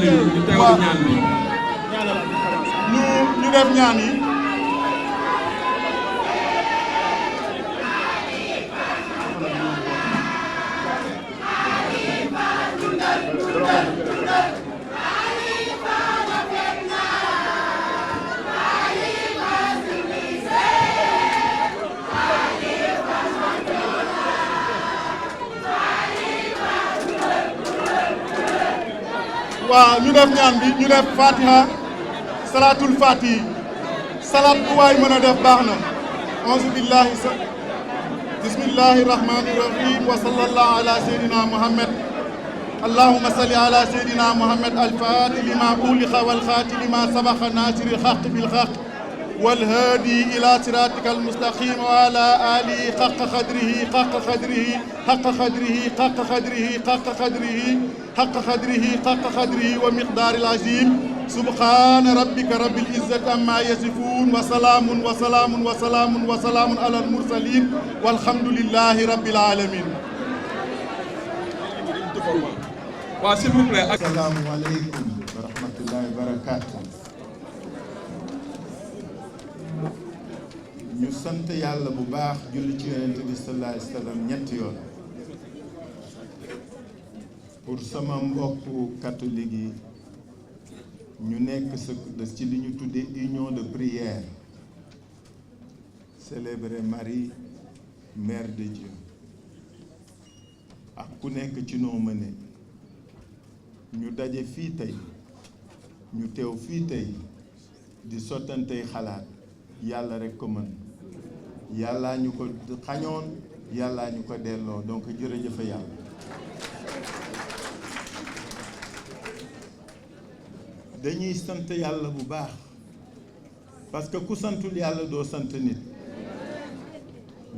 dimbali ñu teewlu ñaan bi. ñu def ñaan yi. waaw ñu def ñaan bi ñu def fatiha salatul fatih salat bu waay mën a def baax na auzu billahi bismillahi rahmani rahim wa sallallahu ala sayyidina muhammad allahumma salli ala sayyidina muhammad al-fatih lima uliqa wal khatimi lima sabaqa nasiril haqq bil haqq wal hadi ila siratikal mustaqim wa ala alihi haqqa qadrihi haqqa qadrihi haqqa qadrihi haqqa qadrihi haqqa qadrihi حق قدره حق قدره ومقدار العظيم سبحان ربك رب العزة عما يصفون وسلام وسلام وسلام وسلام على المرسلين والحمد لله رب العالمين. s'il vous plaît. السلام عليكم ورحمة الله وبركاته. ñu sant yàlla bu baax julli ci Yonent bi sallallahu alayhi wa sallam ñetti yoon. pour sama mbokku catholique yi ñu nekk ci li ñu tuddee union de prière célébrer Marie mère de Dieu ak ku nekk ci noo mëne ñu daje fii tey ñu teew fii tey di sottantey xalaat yàlla rek ko mën yàllaa ñu ko xañoon yàllaa ñu ko delloo donc jërëjëf yàlla. dañuy sant yàlla bu baax parce que ku santul yàlla doo sant nit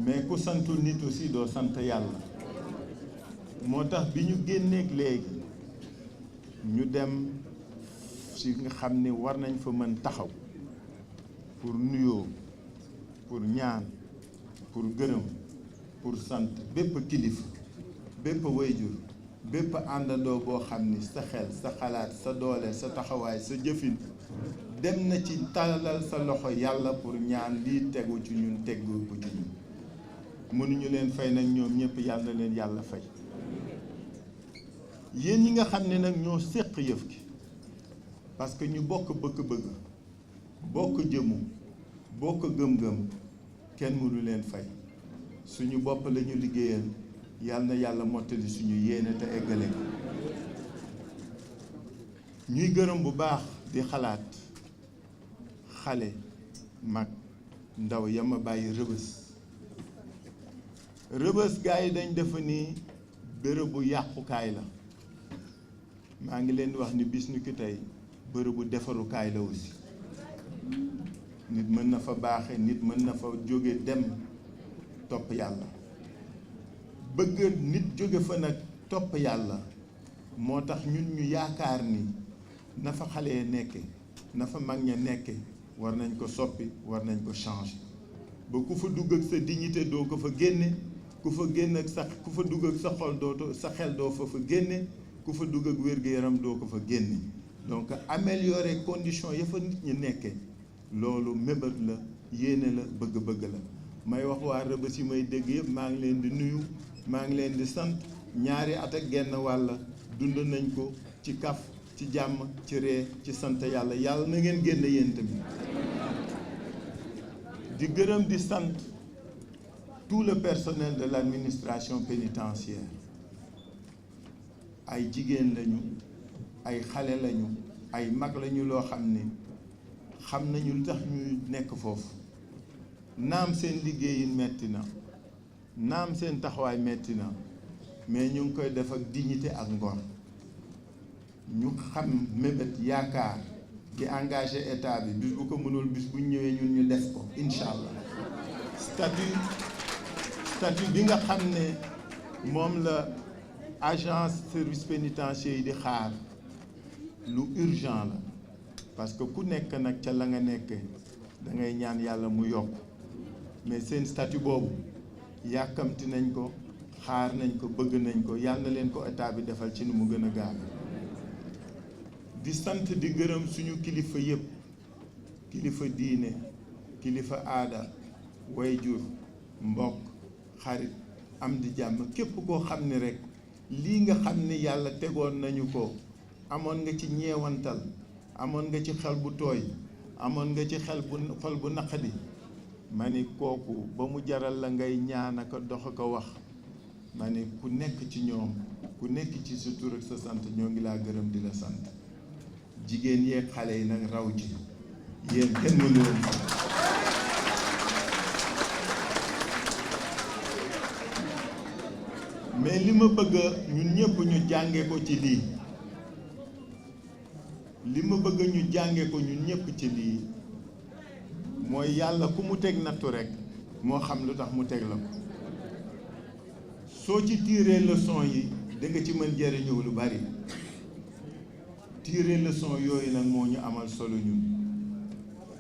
mais ku santul nit aussi doo sant yàlla moo tax bi ñu génneeg léegi ñu dem ci nga xam ne war nañ fa mën taxaw pour nuyoo pour ñaan pour gërëm pour sant bépp kilifa bépp wayjur bépp àndandoo boo xam ni sa xel sa xalaat sa doole sa taxawaay sa jëfin dem na ci tàllal sa loxo yàlla pour ñaan lii tegu ci ñun tegu bu ci ñun mënuñu leen fay nag ñoom ñëpp yàlla na leen yàlla fay yéen ñi nga xam ne nag ñoo séq yëf gi parce que ñu bokk bëgg-bëgg bokk jëmu bokk gëm-gëm kenn mënu leen fay suñu bopp la ñu liggéeyal yàlla na yàlla mottali suñu yéene te eggale ko ñuy gërëm bu baax di xalaat xale mag ndaw yama bàyyi rëbës gaa yi dañ defa ni bërëbu yàqukaay la maa ngi leen di wax ni bis ni ki tey bërëbu defarukaay la aussi nit mën na fa baaxe nit mën na fa jóge dem topp yàlla bëgg nit jóge fa nag topp yàlla moo tax ñun ñu yaakaar ni na fa xale ya nekke na fa mag ña nekke war nañ ko soppi war nañ ko changer ba ku fa dugg ak sa dignité doo ko fa génne ku fa génn ak sa ku fa dugg ak sa xol doo sa xel doo fa génne ku fa dugg ak wér-gu-yaram doo ko fa génne donc améliorer condition ya fa nit ñi nekke loolu mébét la yéene la bëgg-bëgg la may wax waa Rebeuss yi may dégg yëpp maa ngi leen di nuyu maa ngi leen di sant ñaari at ak genn wàll dund nañ ko ci kaf ci jàmm ci ree ci sant yàlla yàlla na ngeen génn yéen tamit di gërëm di sant tout le personnel de l'administration pénitentiaire ay jigéen lañu ay xale lañu ay mag lañu loo xam ne xam nañu lu tax ñuy nekk foofu naam seen liggéeyin metti na naam seen taxawaay metti na mais ñu ngi koy def ak dignité ak ngor ñu xam mébét yaakaar di engagé état bi bis bu ko mënul bis bu ñëwee ñun ñu def ko incha allah statut bi nga xam ne moom la agence service pénitentiaire yi di xaar lu urgent la parce que ku nekk nag ca la nga nekk da ngay ñaan yàlla mu yokk mais seen statut boobu yàkkamti nañ ko xaar nañ ko bëgg nañ ko yàlla na leen ko état bi defal ci ni mu gën a gaaw di sant di gërëm suñu kilifa yëpp, kilifa diine, kilifa aada, wayjur, mbokk, xarit, am di jàmm, képp koo xam ni rek lii nga xam ni yàlla tegoon nañu ko amoon nga ci ñeewantal, amoon nga ci xel bu tooy, amoon nga ci xol bu naqadi, ma ni kooku ba mu jaral la ngay ñaan ak dox ak wax, ma ni ku nekk ci ñoom, ku nekk ci sa tur ak sa sant ñoo ngi laa gërëm di la sant. Jigéen yeeg xale yi nag raw ci yéen kenn mënu leen mais li ma bëgg ñun ñëpp ñu jànge ko ci lii, li ma bëgg ñu jànge ko ñun ñëpp ci lii mooy yàlla ku mu teg nattu rekk moo xam lu tax mu teg la ko. soo ci tiiree leçon yi da nga ci mën jëriñoo lu bari. tirer leçon yooyu nag moo ñu amal solo ñun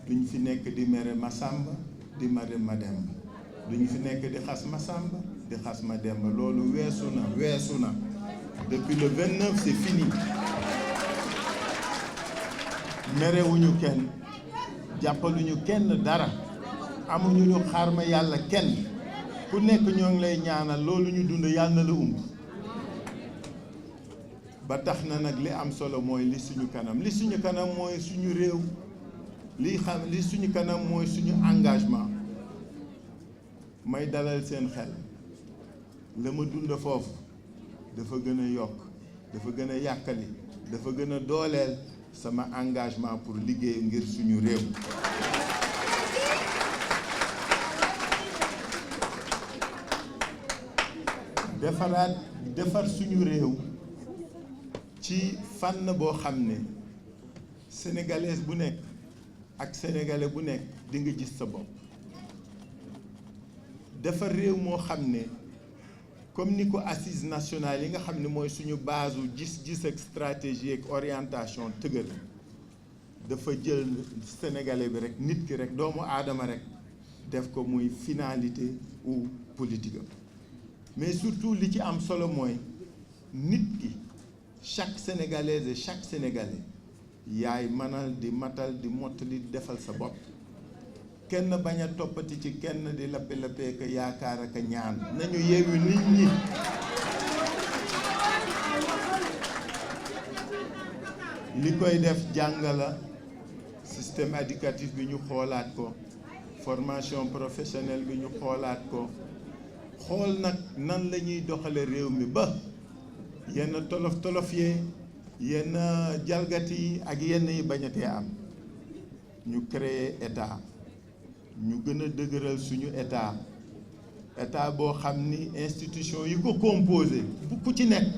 duñ fi nekk di mere Masamba di mere Mademba, duñ fi nekk di xas Masamba di xas Mademba, loolu weesu na depuis le 29 c'est fini. merewuñu kenn, jàppaluñu kenn dara, amuñu lu xaar ma yàlla kenn, ku nekk ñoo ngi lay ñaanal loolu ñu dund yàlla na la umb. ba tax na nag li am solo mooy li suñu kanam mooy suñu réew, li suñu kanam mooy suñu engagement. may dalal seen xel la ma dund foofu dafa gën a yokk, dafa gën a yàkkali, dafa gën a dooleel sama engagement pour liggéey ngir suñu réew. defar suñu réew ci fànn boo xam ne sénégalaise bu nekk ak sénégalais bu nekk di nga gis sa bopp. defar réew moo xam ne comme ni ko assises nationales yi nga xam ne mooy suñu base u gis-gis ak stratégie ak orientation tëggal, dafa jël sénégalais bi rek, nit ki rek, doomu aadama rek def ko muy finalité ou politique. mais surtout li ci am solo mooy nit ki, chaque sénégalaise et chaque sénégalais yaay manal di matal di mottali di defal sa bopp. kenn bañ a toppati ci kenn di lappe-lappee ka yaakaar ak ñaan. nañu yeewu nit ñi. li koy def jàng la, système éducatif bi ñu xoolaat ko, formation professionnelle bi ñu xoolaat ko, xool nag nan la ñuy doxale réew mi ba yenn tolof yee, yenn jalgati yi ak yenn yi bañatee am. ñu créer état, ñu gën a dëgëral suñu état boo xam ni institution yi ko composé bu ku ci nekk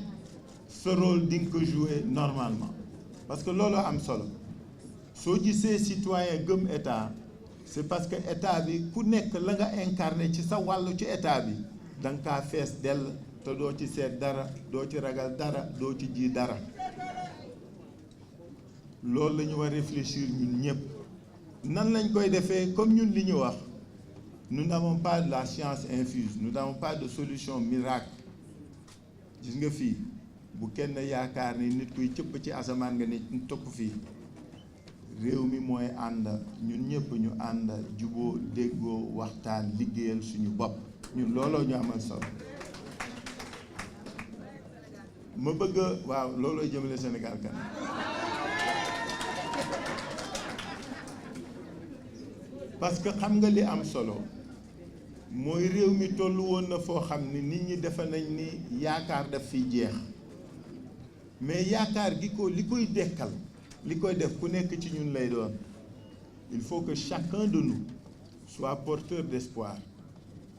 sa rôle di nga ko jouer normalement. parce que loolu am solo, soo gisee citoyen gëm état c'est parce que état bi ku nekk la nga incarné ci sa wàllu ci état bi da nga kaa fees dell te doo ci seet dara, doo ci ragal dara, doo ci ji dara. loolu la ñu war réfléchir ñun ñëpp. nan lañ koy defee comme ñun li ñu wax, nous n'avons pas de la science infuse, nous n'avons pas de solution miracle. gis nga fii bu kenn yaakaar ni nit kuy cëpp ci asamaan nga ne topp fii. réew mi mooy ànd, ñun ñëpp ñu ànd juboo déggoo waxtaan liggéeyal suñu bopp, ñun looloo ñu amal solo. ma bëgg waaw looloo jëmale Sénégal kanam. parce que xam nga li am solo mooy réew mi tollu woon na foo xam ni nit ñi defe nañ ni yaakaar daf fiy jeex, mais yaakaar gi ko li koy dekkal, li koy def ku nekk ci ñun lay doon. il faut que chacun de nous soit porteur d'espoir.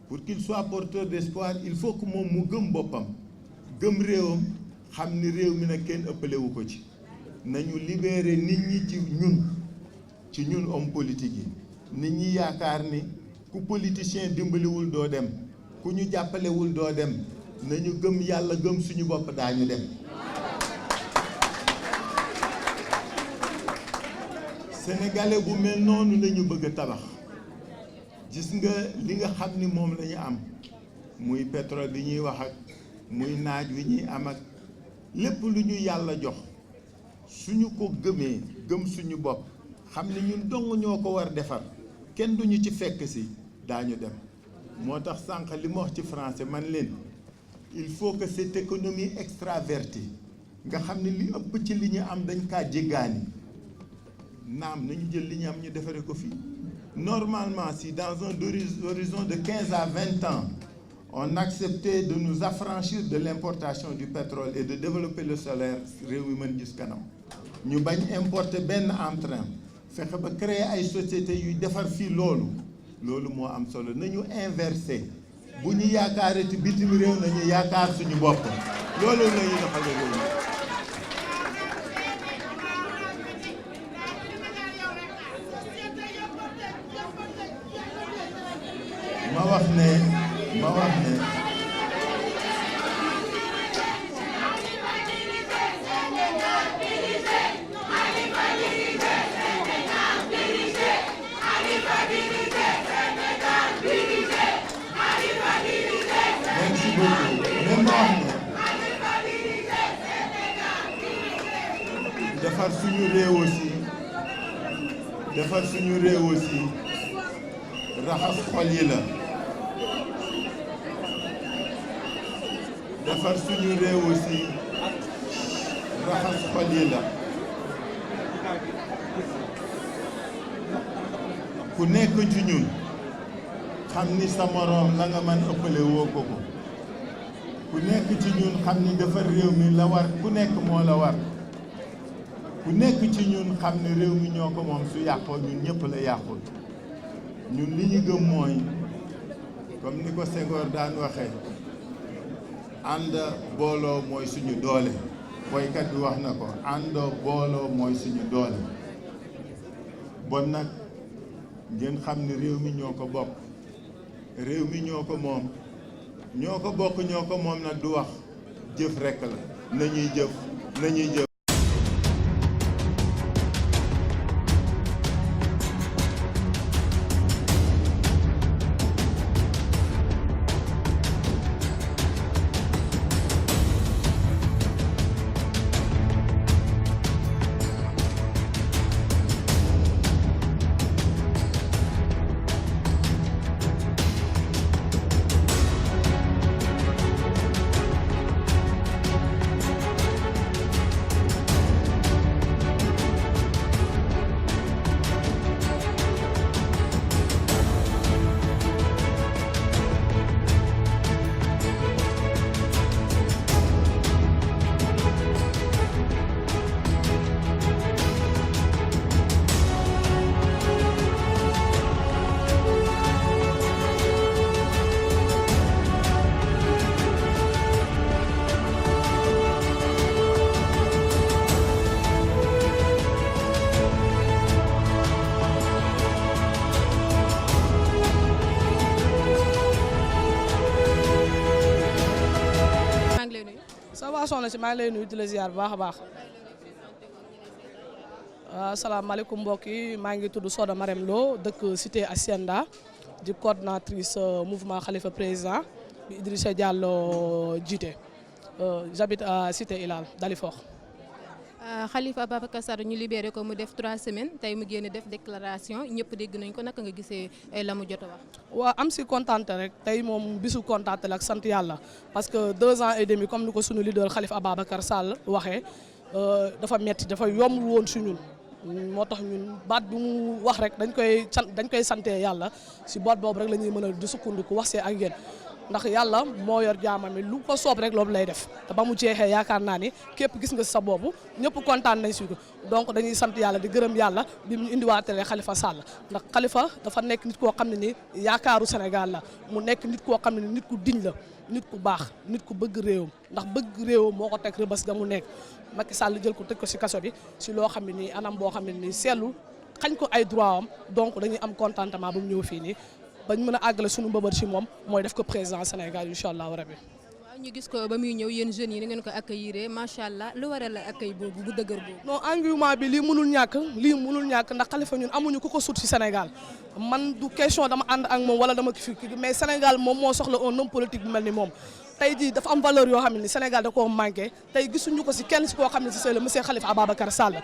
pour qu'il soit porteur d'espoir, il faut que moom mu gëm boppam, gëm réewam, xam ni réew mi nag kenn ëppalewu ko ci. nañu libérer nit ñi ci ñun homme politique yi. nit ñi yaakaar ni ku politicien dimbaliwul doo dem, ku ñu jàppalewul doo dem. nañu gëm yàlla, gëm suñu bopp, daañu dem. sénégalais bu mel noonu la ñu bëgg a tabax. gis nga li nga xam ni moom la ñu am, muy pétrole bi ñuy wax ak muy naaj wi ñuy am ak lépp lu ñu yàlla jox, suñu ko gëmee gëm suñu bopp xam ne ñun dong ñoo ko war defar kenn duñu ci fekk si daañu dem moo tax sànq li ma wax ci français man leen il faut que cette économie extravertie nga xam ne li ëpp ci li ñu am dañ kaa jéggaani naam nañu jël li ñu am ñu defaree ko fii normalement si dans un horizon de 15 à 20 ans on acceptait de nous affranchir de l'importation du pétrole et de développer le solaire réew mi mën gis kanam ñu bañ importer benn emprunt fexe ba créer ay sociétés yuy defar fii loolu moo am solo nañu inversé bu ñu yaakaaree bitim réew nañu yaakaar suñu bopp loolu la ñuy doxale réew mi ma wax ne merci beaucoup même ma wax ne defar suñu réew aussi raxas xol yi la defar suñu réew aussi raxas xol yi la ku nekk ci ñun xam ni sa moroom la nga mën ëppale woo ko ku nekk ci ñun xam ni defar réew mi la war ku nekk moo la war ku nekk ci ñun xam ni réew mi ñoo ko moom su yàqoo ñun ñëpp la yàqul ñun li ñu gëm mooy comme ni ko Senghor daan waxee ànd booloo mooy suñu doole boykat bi wax na ko ànd booloo mooy suñu doole bon nag ngeen xam ni réew mi ñoo ko bokk réew mi ñoo ko moom ñoo ko bokk ñoo ko moom nag du wax jëf rekk la nañuy jëf. soxna si maa ngi lay nuyu di la ziar bu baax a baax asalaamaaleykum mbokk yi maa ngi tudd Soda Marème Lo dëkk cité Hacienda di coordonnatrice mouvement Khalifa président bi Idrissa Diallo jiite j'habite à cité Ilal Dalifort. Khalifa Ababacar Sall ñu libéré ko mu def 3 semaines tey mu génn def déclaration ñëpp dégg nañ ko naka nga gisee la mu jot a wax. waaw am si kontaante rek tey moom bisu kontaante la ak sant yàlla parce que 2 ans et demi comme ni ko sunu leader Khalifa Ababacar Sall waxee dafa metti dafa yomb woon si ñun. moo tax ñun baat bi mu wax rek dañ koy sante yàlla si boot boobu rek la ñuy mën a di sukkandiku wax see ak yéen ndax yàlla moo yor jaamam lu ko soob rek loolu lay def te ba mu jeexee yaakaar naa ni képp gis nga sa boobu ñëpp kontaan nañ si ko donc dañuy sant yàlla di gërëm yàlla bi mu indiwaatee Khalifa Sall ndax Khalifa dafa nekk nit koo xam ne ni yaakaaru Sénégal la mu nekk nit koo xam ne ni nit ku diñ la nit ku baax nit ku bëgg réewam ndax bëgg réewam moo ko teg rëbës ga mu nekk Macky Sall jël ko tëj ko si kaso bi si loo xam ne nii anam boo xam ne nii seetlu xañ ko ay droit am donc dañuy am contentement ba mu ñëw fii nii bañ mën a àggale suñu mbëbër si moom mooy def ko président Sénégal incha allahu rabi. waaw ñu gis ko ba muy ñëw yéen jeunes yi ni ngeen ko accueillir macha allah lu waral accueil boobu bu dëgër boobu. non engouement bi lii mënul ñàkk ndax Khalifa ñun amuñu ku ko sut ci Sénégal man du question dama ànd ak moom wala dama ki mais Sénégal moom moo soxla un homme politique bu mel ni moom. tey jii dafa am valeur yoo xam ne ni Sénégal da koo manqué tey gisuñu ko ci kenn ci koo xam ne ci c'est le monsieur Khalifa Ababacar Sall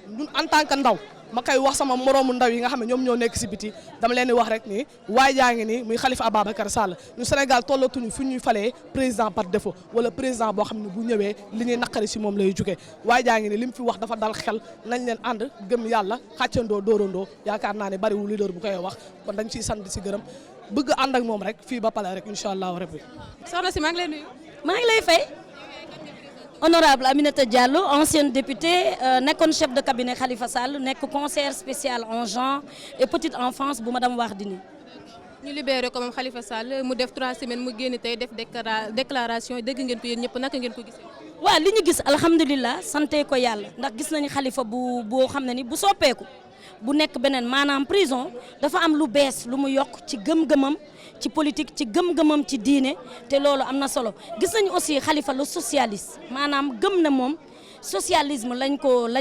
ñun en tant que ndaw ma koy wax sama moroomu ndaw yi nga xam ne ñoom ñoo nekk ci biti dama leen di wax rek ni waay jaa ngi ni muy Khalifa Ababacar Sall ñu Sénégal tollatuñu fu ñuy falee président par défaut wala président boo xam ne bu ñëwee li ñuy naqari ci moom lay jógee waay jaa ngi ni li mu fi wax dafa dal xel nañ leen ànd gëm yàlla xàccandoo dóorandoo yaakaar naa ne bariwul leader bu koy wax kon dañ ciy sant ci gërëm bëgg ànd ak moom rek fii ba pale rek incha allahu rabbi. soxna si maa ngi lay nuyu. maa ngi lay fay. honorable Aminata Diallo ancienne députée nekkoon chef de cabinet Khalifa Sall nekk conseillère spéciale en genre et petite enfance bu madame Wardini. ñu libéré ko moom Khalifa Sall mu def 3 semaines mu génn tey def déclaration dégg ngeen ko yéen ñëpp naka ngeen ko gisee. waaw li ñu gis alhamdulilah sante ko yàlla ndax gis nañu Khalifa boo xam ne ni bu soppeeku bu nekk beneen maanaam prison dafa am lu bees lu mu yokk ci gëm-gëmam ci politique ci gëm-gëmam ci diine te loolu am na solo gis nañu aussi Khalifa le socialiste maanaam gëm na moom socialisme lañ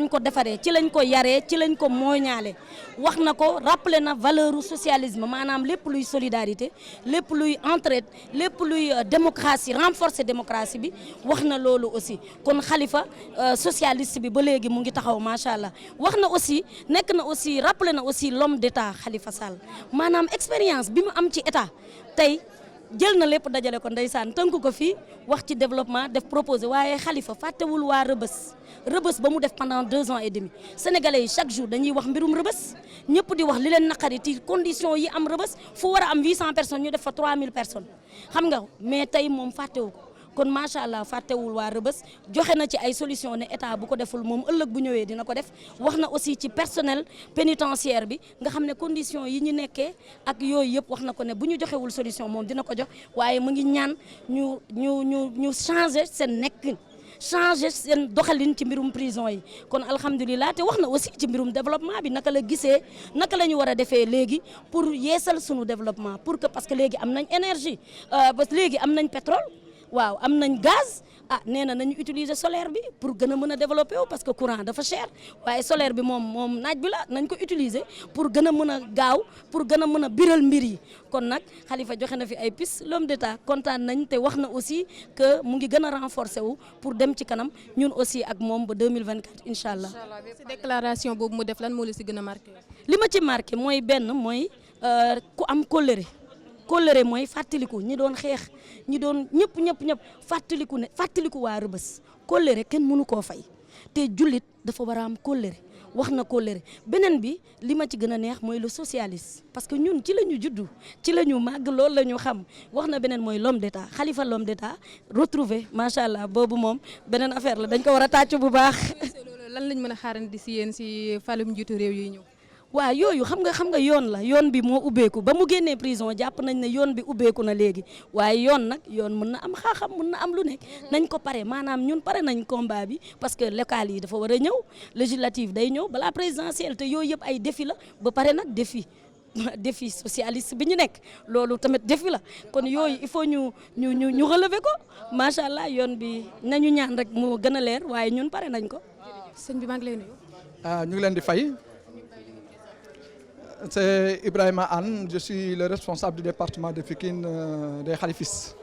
ko defaree ci lañ ko yaree ci lañ ko mooñaale wax na ko rappelé na valeur socialisme maanaam lépp luy solidarité lépp luy entraide lépp luy démocratie renforcer démocratie bi wax na loolu aussi kon Khalifa socialiste bi ba léegi mu ngi taxaw macha allah wax na aussi nekk na aussi rappelé na aussi l'homme d'état Khalifa Sall maanaam expérience bi mu am ci état tey jël na lépp dajale ko ndeysaan tënk ko fii wax ci développement def proposé waaye Khalifa fàttewul waa Rëbës ba mu def pendant 2 ans et demi sénégalais yi chaque jour dañuy wax mbirum Rëbës ñëpp di wax li leen naqari ci condition yi am Rëbës fu war a am 800 personnes ñu def fa 3000 personnes xam nga mais tey moom fàttewu ko kon macha allah fàttewul waa Rëbës joxe na ci ay solution ne état bu ko deful moom ëllëg bu ñëwee dina ko def wax na aussi ci personnel pénitentiaire bi nga xam ne condition yi ñu nekkee ak yooyu yëpp wax na ko ne bu ñu joxewul solution moom dina ko jox waaye mu ngi ñaan ñu changer seen nekkin changer seen doxalin ci mbirum prison yi kon alhamdulilah te wax na aussi ci mbirum développement bi naka la gisee naka la ñu war a defee léegi pour yeesal sunu développement pour que parce que léegi am nañ énergie parce que léegi am nañ pétrole waaw am nañ gaz nee na nañu utiliser solaire bi pour gën a mën a développer wu parce que courant dafa cher waaye solaire bi moom naaj bi la nañ ko utiliser pour gën a mën a gaaw pour gën a mën a biral mbir yi kon nag Khalifa joxe na fi ay piste l'homme d'état kontaan nañ te wax na aussi que mu ngi gën a renforcer wu pour dem ci kanam ñun aussi ak moom ba 2024 incha allah. ci déclaration boobu mu def lan moo la si gën a marqué. li ma ci marqué mooy benn mooy ku am kóllëre mooy fàttaliku ñi doon xeex ñi doon ñëpp fàttaliku waa Rëbës kóllëre kenn mënu koo fay te jullit dafa war a am kóllëre wax na kóllëre beneen bi li ma ci gën a neex mooy le socialiste parce que ñun ci la ñu juddu ci la ñu màgg loolu la ñu xam wax na beneen mooy l'homme d'état Khalifa l'homme d'état retrouvé macha allah boobu moom beneen affaire la dañ ko war a tàcc bu baax. lan lañ mën a xaarandi si yéen si falum njiitu réew yi ñëw. waaw yooyu xam nga yoon bi moo ubbeeku ba mu génnee prison jàpp nañ ne yoon bi ubbeeku na léegi waaye yoon mën na am xaaxam mën na am lu nekk nañ ko pare maanaam ñun pare nañ combat bi parce que local yi dafa war a ñëw législative day ñëw balaa présidentielle te yooyu yëpp ay défi la ba pare nag défi socialiste bi ñu nekk loolu tamit défi la kon yooyu il faut ñu relever ko macha allah yoon bi nañu ñaan rek mu gën a leer waaye ñun pare nañ ko. sëñ bi maa ngi lay nuyu. ñu ngi leen di fay. C'est Ibrahima Anne, je suis le responsable du département de Pikine des Khalifistes.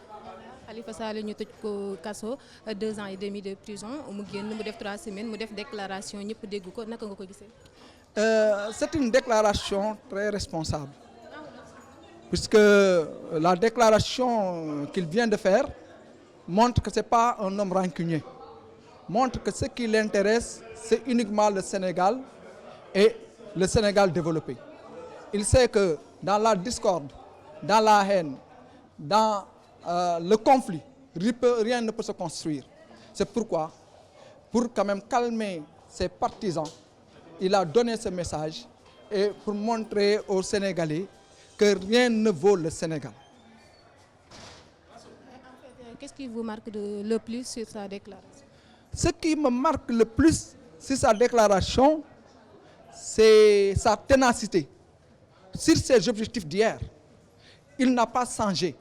Khalifa Sall ñu tëj ko kaso 2 ans et demi de prison mu génn mu def 3 semaines mu def déclaration ñëpp dégg ko naka nga ko gisee. C'est une déclaration très responsable puisque la déclaration qu'il vient de faire montre que c'est pas un homme rancunier, montre que ce qui l'intéresse c'est uniquement le Sénégal et le Sénégal développé. Il sait que dans la discorde, dans la haine, dans le conflit, rien ne peut se construire. C'est pourquoi, pour quand même calmer ses partisans, il a donné ce message et pour montrer aux Sénégalais que rien ne vaut le Sénégal. Qu'est-ce qui vous marque le plus sur sa déclaration? Ce qui me marque le plus sur sa déclaration, c'est sa ténacité sur ses objectifs d'hier. Il n'a pas changé.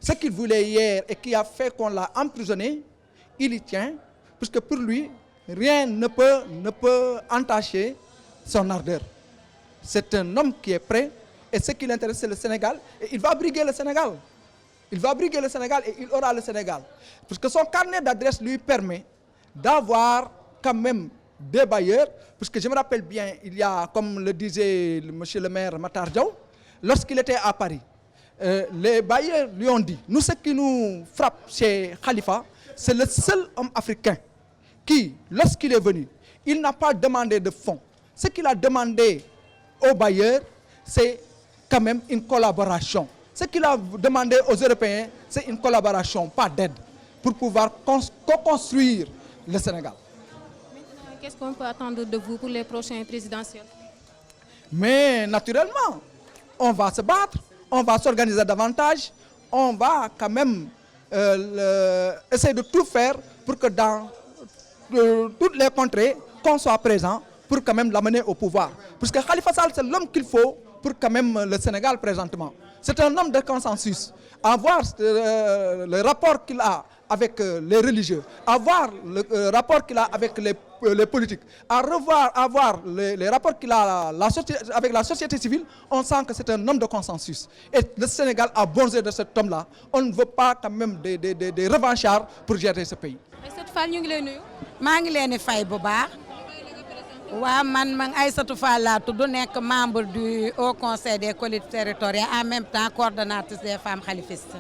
ce qu'il voulait hier et qui a fait qu'on l'a emprisonné, il y tient, puisque pour lui, rien ne peut entacher son ardeur. C'est un homme qui est prêt, et ce qui l'intéresse, c'est le Sénégal, et il va briguer le Sénégal. Il va briguer le Sénégal et il aura le Sénégal. Parce que son carnet d'adresse lui permet d'avoir quand même des bailleurs, puisque je me rappelle bien, il y a, comme le disait monsieur le maire Matar Diaw, lorsqu'il était à Paris, les bailleurs lui ont dit, nous, ce qui nous frappe chez Khalifa, c'est le seul homme africain qui, lorsqu'il est venu, il n'a pas demandé de fonds. Ce qu'il a demandé aux bailleurs, c'est quand même une collaboration. Ce qu'il a demandé aux Européens, c'est une collaboration, pas d'aide, pour pouvoir co-construire le Sénégal. Maintenant, qu'est-ce qu'on peut attendre de vous pour les prochaines présidentielles? Mais naturellement, on va se battre, on va s'organiser davantage, on va quand même essayer de tout faire pour que dans toutes les contrées, qu'on soit présent pour quand même l'amener au pouvoir. Parce que Khalifa Sall, c'est l'homme qu'il faut pour quand même le Sénégal présentement. C'est un homme de consensus. Avoir le rapport qu'il a avec les religieux, avoir le rapport qu'il a avec les politiques, avoir les rapports qu'il a avec la société civile, on sent que c'est un homme de consensus. Et le Sénégal a besoin de cet homme-là. On ne veut pas quand même des revanchards pour gérer ce pays. Aïssatou Fall, ñu ngi lay nuyu. maa ngi leen di fay bu baax. waaw man Aïssatou Fall laa tudd nekk membre du Haut Conseil des collectivités territoriales en même temps coordonnatrice des femmes khalifistes.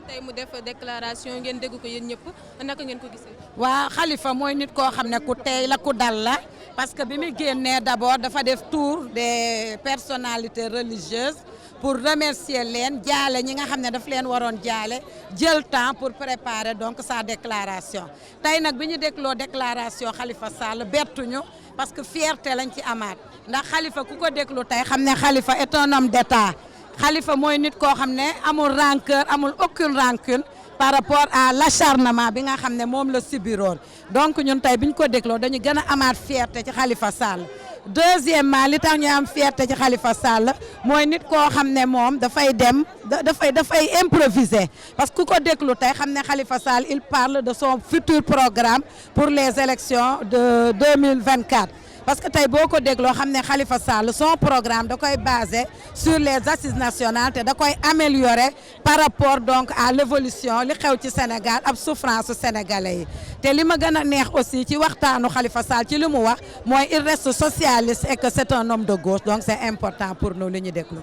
tey mu def déclaration ngeen dégg ko yéen ñëpp naka ngeen ko gisee. waaw Khalifa mooy nit koo xam ne ku tey la ku dal la parce que bi muy génnee d'abord dafa def tour des personnalités religieuses pour remercier leen jaale ñi nga xam ne daf leen waroon jaale jël temps pour préparer donc sa déclaration tey nag bi ñu dégloo déclaration Khalifa Sall bettuñu parce que fierté lañ ci amaat ndax Khalifa ku ko déglu tey xam ne Khalifa est un homme d'État Khalifa mooy nit koo xam ne amul rancœur amul aucune rancune par rapport à l'acharnement bi nga xam ne moom la subiroon donc ñun tey bi ñu ko dégloo dañu gën a amaat fierté ci Khalifa Sall. Deuxièmement li tax ñu am fierté ci Khalifa Sall mooy nit koo xam ne moom dafay dem dafay improviser parce que ku ko déglu tey xam ne Khalifa Sall il parle de son futur programme pour les élections de 2024 parce que tey boo ko dégloo xam ne Khalifa Sall son programme da koy basé sur les assises nationales te da koy améliorer par rapport donc à l'évolution li xew ci Sénégal ab souffrance sénégalais yi te li ma gën a neex aussi ci waxtaanu Khalifa Sall ci li mu wax mooy il reste socialiste et que c'est un homme de gauche donc c'est important pour nous li ñu déglu.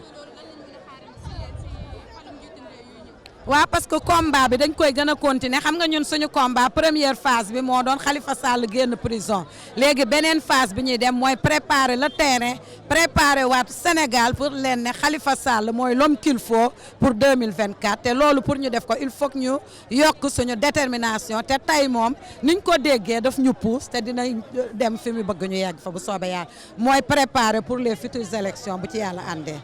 waaw parce que combat bi dañ koy gën a continuer xam nga ñun suñu combat première phase bi moo doon Khalifa Sall génn prison léegi beneen phase bi ñuy dem mooy préparer le terrain préparer waat Sénégal pour leen ne Khalifa Sall mooy l'homme qu'il faut pour 2024 te loolu pour ñu def ko il faut que ñu yokk suñu détermination te tey moom niñ ko déggee daf ñu pousse te dinañ dem fi mu bëgg ñu yegg fa bu soobee yàlla mooy préparer pour les futures élections bu ci yàlla àndee.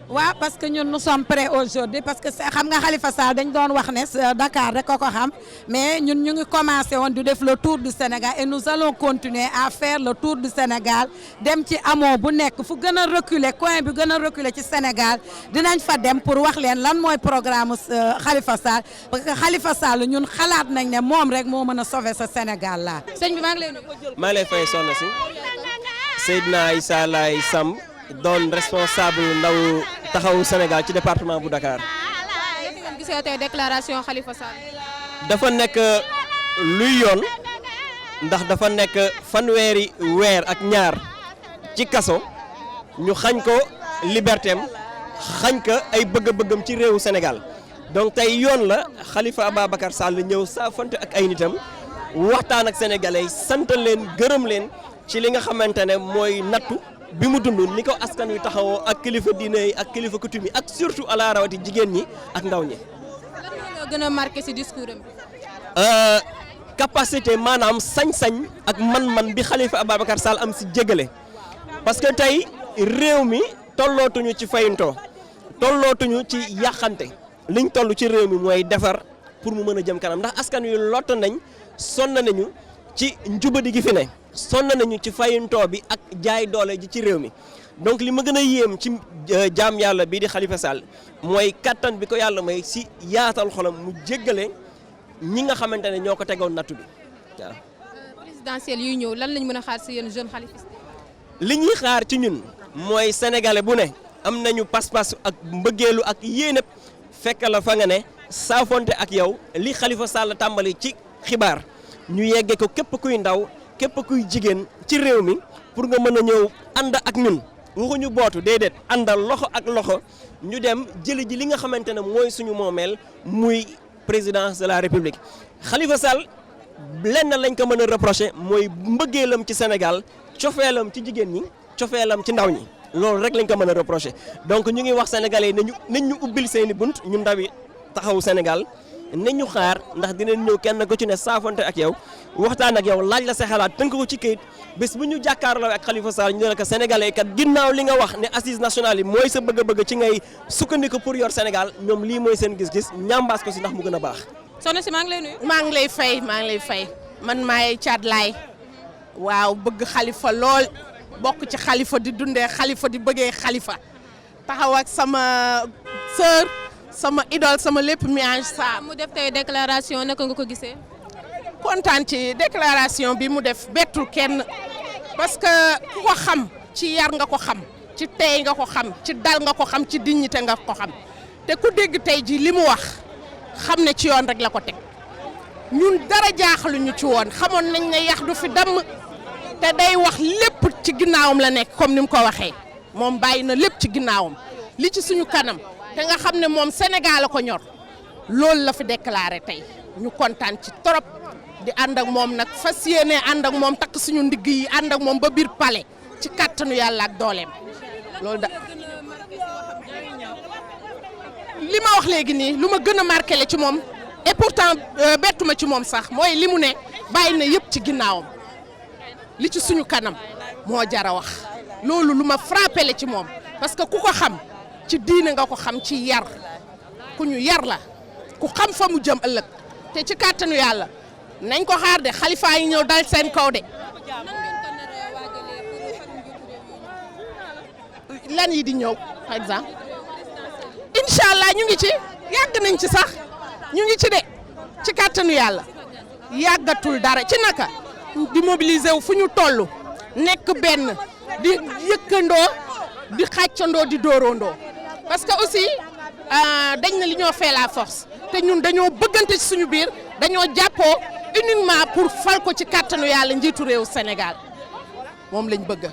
waaw parce que ñun nous sommes prêts aujourd'hui parce que xam nga Khalifa Sall dañ doon wax ne Dakar rek ko xam mais ñun ñu ngi commencé woon di def le tour du Sénégal et nous allons continuer à faire le tour du Sénégal dem ci amoo bu nekk fu gën a reculer coin bi gën a reculer ci Sénégal dinañ fa dem pour wax leen lan mooy programme Khalifa Sall parce que Khalifa Sall ñun xalaat nañ ne moom rek moo mën a sauver ce Sénégal là. sëñ bi maa ngi lay nuyu. maa ngi lay fay soxna si Seydina Issa Laye Samb doon responsable ndaw taxawu Sénégal ci département bu Dakar. ngeen gisee tey déclaration Khalifa Sall. dafa nekk luy yoon ndax dafa nekk fanweeri weer ak ñaar ci kaso ñu xañ ko liberté am xañ ko ay bëgg-bëggam ci réewu Sénégal donc tey yoon la Khalifa Ababacar Sall ñëw saafante ak ay nitam waxtaan ak sénégalais sant leen gërëm leen ci li nga xamante ne mooy nattu. bi mu dund ni ko askan wi taxawoo ak kilifa diine yi ak kilifa coutume yi ak surtout ala rawati jigéen ñi ak ndaw ñi. lan moo gën a marqué ci discours am. capacité maanaam sañ-sañ ak man-man bi Khalifa Ababacar Sall am ci jégale parce que tey réew mi tollootuñu ci fayintoo tollootuñu ci yàqante liñ toll ci réew mi mooy defar pour mu mën a jëm kanam ndax askan wi lott nañ sonn nañu ci njubadi gi fi ne. sonn nañu ci fayintoo bi ak jaay doole ji ci réew mi donc li ma gën a yéem ci jaam yàlla bii di Khalifa Sall mooy kattan bi ko yàlla may si yaatal xolam mu jéggale ñi nga xamante ne ñoo ko tegoon nattu bi waaw. présidentielle yuy ñëw lan lañ mën a xaar si yéen jeune khalifiste. li ñuy xaar ci ñun mooy sénégalais bu ne am nañu pas-pas ak mbëggeelu ak yéene fekk la fa nga ne saafonte ak yow li Khalifa Sall tàmbali ci xibaar ñu yegge ko képp kuy ndaw képp kuy jigéen ci réew mi pour nga mën a ñëw ànd ak ñun waxuñu bootu déedéet àndal loxo ak loxo ñu dem jëli ji li nga xamante ne mooy suñu moomeel muy présidence de la république. Khalifa Sall lenn lañ ko mën a reprocher mooy mbëggeelam ci Sénégal cofeelam ci jigéen ñi cofeelam ci ndaw ñi loolu rek lañ ko mën a reprocher donc ñu ngi wax sénégalais nañ ñu ubbil seeni bunt ñu ndaw yi taxawu Sénégal nañ ñu xaar ndax dinañ ñëw kenn ko ci ne saafonte ak yow waxtaan ak yow laaj la sa xalaat tënk ko ci kayit bés bu ñu jàkkaarloo ak Khalifa Sall ñu ne ko sénégalais kat ginnaaw li nga wax ne assise nationale yi mooy sa bëgg-bëgg ci ngay sukkandiku pour yor Sénégal ñoom lii mooy seen gis-gis ñambaas ko si ndax mu gën a baax. soxna si maa ngi lay nuyu. maa ngi lay fay man maay Thiat Laye waaw bëgg Khalifa lool bokk ci Khalifa di dundee Khalifa di bëggee Khalifa taxaw ak sama sœur sama idole sama lépp Miange Sarr. mu def tey déclaration naka nga ko gisee. kontaan ci déclaration bi mu def bettul kenn parce que ku ko xam ci yar nga ko xam ci tey nga ko xam ci dal nga ko xam ci dignité nga ko xam te ku dégg tey ji li mu wax xam ne ci yoon rek la ko teg ñun dara jaaxaluñu ci woon xamoon nañ ne yax du fi damm te day wax lépp ci ginnaawam la nekk comme ni mu ko waxee moom bàyyi na lépp ci ginnaawam li ci suñu kanam te nga xam ne moom Sénégal la ko ñor loolu la fi déclaré tey ñu kontaan ci trop di ànd ak moom nag fas yéene ànd ak moom takk suñu ndigg yi ànd ak moom ba biir palais ci kattanu yàlla ak dooleem loolu da li ma wax léegi nii lu ma gën a marqué la ci moom et pourtant bettuma ci moom sax mooy li mu ne bàyyi na yëpp ci ginnaawam li ci suñu kanam moo jara wax loolu lu ma frappé la ci moom parce que ku ko xam ci diine nga ko xam ci yar ku ñu yar la ku xam fa mu jëm ëllëg te ci kàttanu yàlla nañ ko xaar de xalifa yi ñëw dal seen kaw de lan yi di ñëw par exemple incha allah ñu ngi ci yàgg nañ ci sax ñu ngi ci de ci kàttanu yàlla yàggatul dara ci naka di mobiliser wu fu ñu toll nekk benn di yëkkandoo di xàccandoo di dóorandoo parce que aussi dañ na li ñoo fait la force te ñun dañoo bëggante ci suñu biir dañoo jàppoo uniquement pour fal ko ci kàttanu yàlla njiitu réew Sénégal moom lañ bëgg.